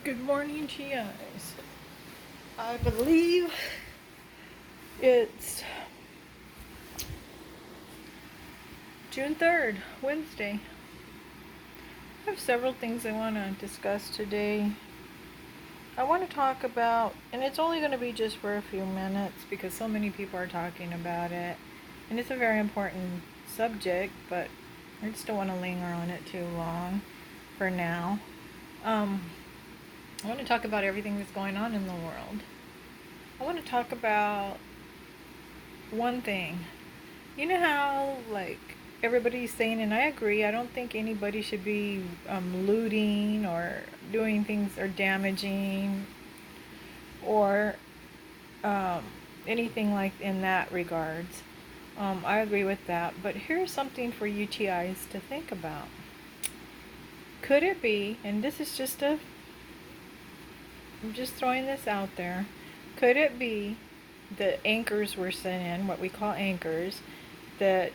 Good morning, GIs. I believe it's June 3rd, Wednesday. I have several things I want to discuss today. I want to talk about, and it's only going to be just for a few minutes because so many people are talking about it. And it's a very important subject, but I just don't want to linger on it too long for now. I want to talk about everything that's going on in the world. I want to talk about one thing. You know how, like, everybody's saying, and I agree, I don't think anybody should be looting or doing things or damaging or um, anything like in that regards. I agree with that. But here's something for UTIs to think about. Could it be, and this is just I'm just throwing this out there, could it be the anchors were sent in, what we call anchors, that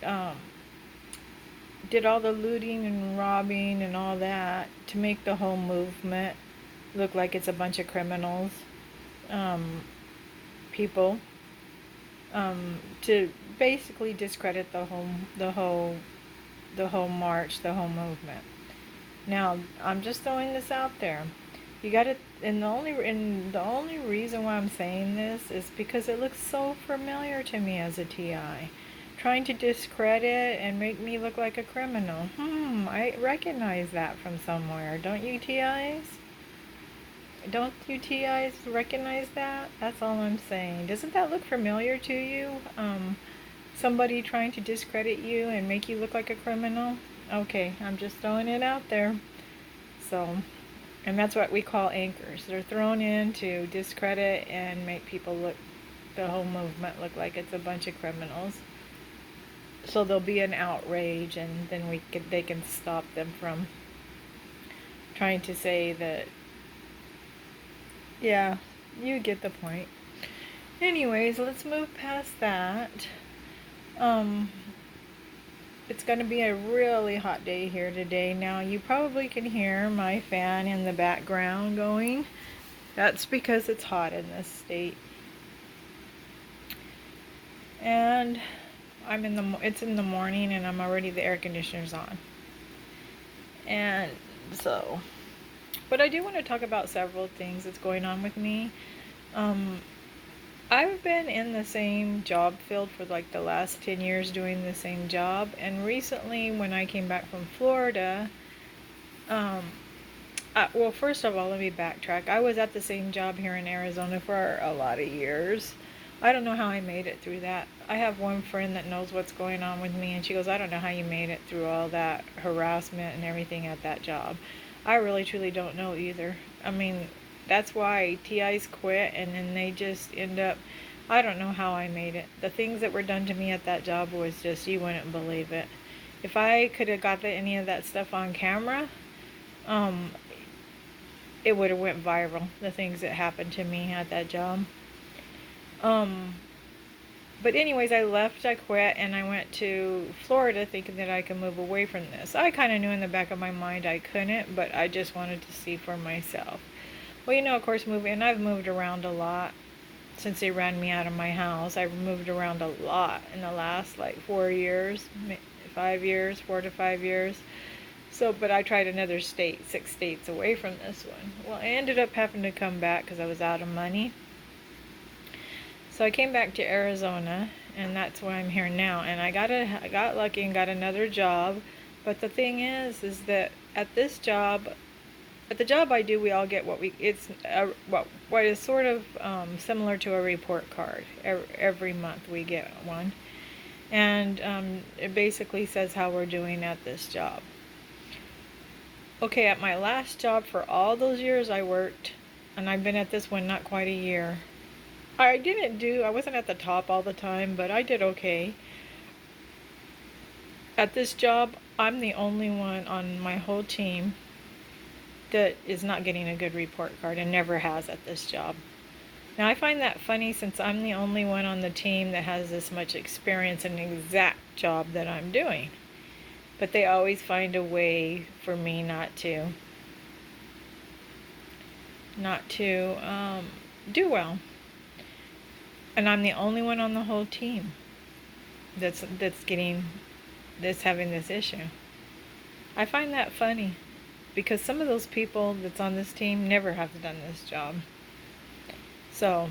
did all the looting and robbing and all that to make the whole movement look like it's a bunch of criminals, people, to basically discredit the whole march, the whole movement. Now, I'm just throwing this out there. You got to, and the only reason why I'm saying this is because it looks so familiar to me as a TI. Trying to discredit and make me look like a criminal. I recognize that from somewhere. Don't you TIs? Don't you TIs recognize that? That's all I'm saying. Doesn't that look familiar to you? Somebody trying to discredit you and make you look like a criminal? Okay, I'm just throwing it out there. So, and that's what we call anchors. They're thrown in to discredit and make people look, the whole movement look like it's a bunch of criminals. So there'll be an outrage, and then they can stop them from trying to say that. Yeah, you get the point. Anyways, let's move past that. It's going to be a really hot day here today. Now, you probably can hear my fan in the background going. That's because it's hot in this state. And it's in the morning, and I'm already, the air conditioner's on. And so, but I do want to talk about several things that's going on with me. I've been in the same job field for like the last 10 years doing the same job. And recently, when I came back from Florida, well, first of all, let me backtrack. I was at the same job here in Arizona for a lot of years. I don't know how I made it through that. I have one friend that knows what's going on with me, and she goes, I don't know how you made it through all that harassment and everything at that job. I really, truly don't know either. I mean, that's why TIs quit, and then they just end up, I don't know how I made it. The things that were done to me at that job was just, you wouldn't believe it. If I could have got any of that stuff on camera, it would have went viral, the things that happened to me at that job. But anyways, I left, I quit, and I went to Florida thinking that I could move away from this. I kind of knew in the back of my mind I couldn't, but I just wanted to see for myself. Well, of course, and I've moved around a lot since they ran me out of my house. I've moved around a lot in the last like 4 years, 5 years, 4 to 5 years. So, but I tried another state, 6 states away from this one. Well, I ended up having to come back because I was out of money. So I came back to Arizona, and that's why I'm here now. And I got lucky and got another job. But the thing is that at the job I do, we all get what is sort of similar to a report card. Every month we get one, and it basically says how we're doing at this job. Okay, at my last job, for all those years I worked, and I've been at this one not quite a year, I wasn't at the top all the time, but I did okay. At this job, I'm the only one on my whole team that is not getting a good report card, and never has at this job. Now, I find that funny since I'm the only one on the team that has this much experience in the exact job that I'm doing. But they always find a way for me not to. not to do well. And I'm the only one on the whole team that's having this issue. I find that funny because some of those people that's on this team never have done this job. So,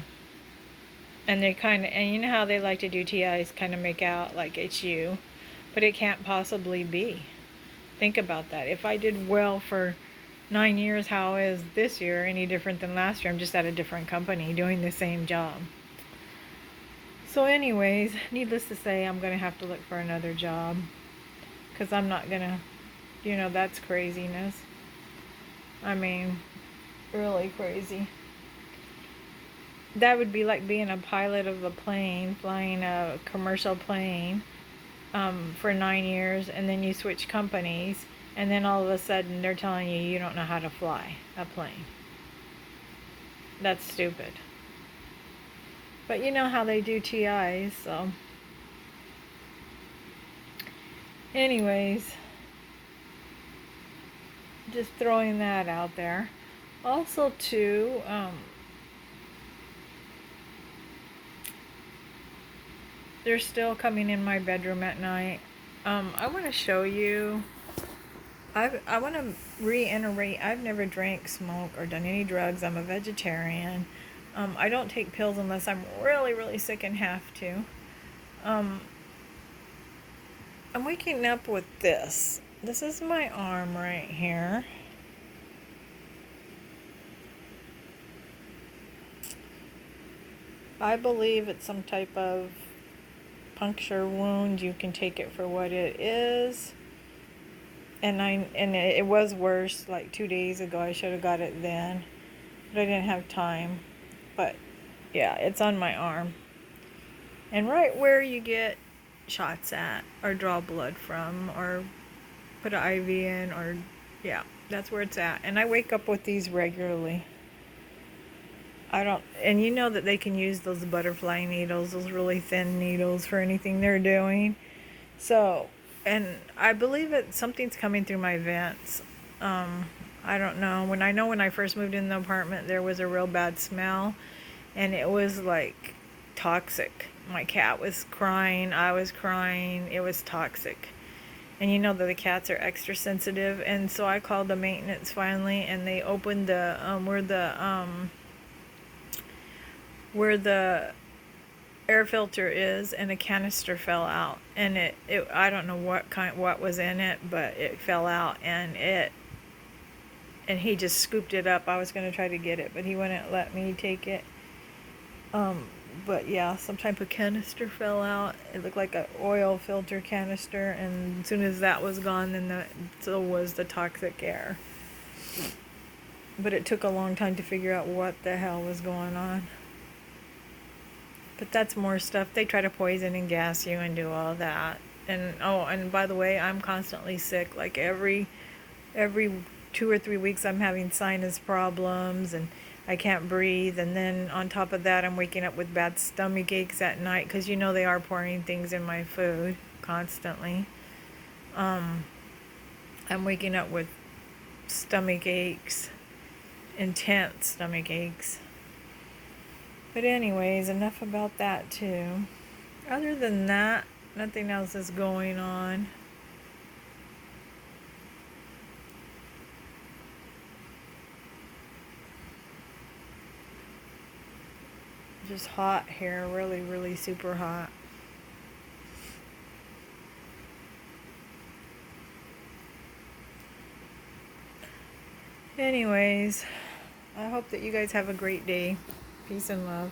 and you know how they like to do TIs, kind of make out like it's you, but it can't possibly be. Think about that. If I did well for 9 years, how is this year any different than last year? I'm just at a different company doing the same job. So anyways, needless to say, I'm going to have to look for another job because I'm not going to, that's craziness. I mean, really crazy. That would be like being a pilot of a plane, flying a commercial plane for 9 years, and then you switch companies, and then all of a sudden they're telling you you don't know how to fly a plane. That's stupid. But you know how they do TIs, so. Anyways, just throwing that out there. Also, too, they're still coming in my bedroom at night. I want to show you. I want to reiterate, I've never drank, smoked, or done any drugs. I'm a vegetarian. I don't take pills unless I'm really, really sick and have to. I'm waking up with this. This is my arm right here. I believe it's some type of puncture wound. You can take it for what it is. And it was worse like 2 days ago. I should have got it then, but I didn't have time. But yeah, it's on my arm. And right where you get shots at, or draw blood from, or put an IV in, or yeah, that's where it's at. And I wake up with these regularly. And you know that they can use those butterfly needles, those really thin needles, for anything they're doing. So, and I believe something's coming through my vents. I don't know. When I first moved in the apartment, there was a real bad smell, and it was like toxic. My cat was crying, I was crying. It was toxic. And you know that the cats are extra sensitive, and so I called the maintenance finally, and they opened the where the air filter is, and a canister fell out, and it I don't know what was in it, but it fell out, and he just scooped it up. I was going to try to get it, but he wouldn't let me take it. But yeah, some type of canister fell out. It looked like an oil filter canister, and as soon as that was gone, then so was the toxic air. But it took a long time to figure out what the hell was going on. But that's more stuff. They try to poison and gas you and do all that. And by the way, I'm constantly sick. Like every 2 or 3 weeks, I'm having sinus problems, and I can't breathe. And then on top of that, I'm waking up with bad stomach aches at night, because you know they are pouring things in my food constantly. I'm waking up with stomach aches, intense stomach aches. But anyways, enough about that too. Other than that, nothing else is going on. Just hot here, really, really super hot. Anyways, I hope that you guys have a great day. Peace and love.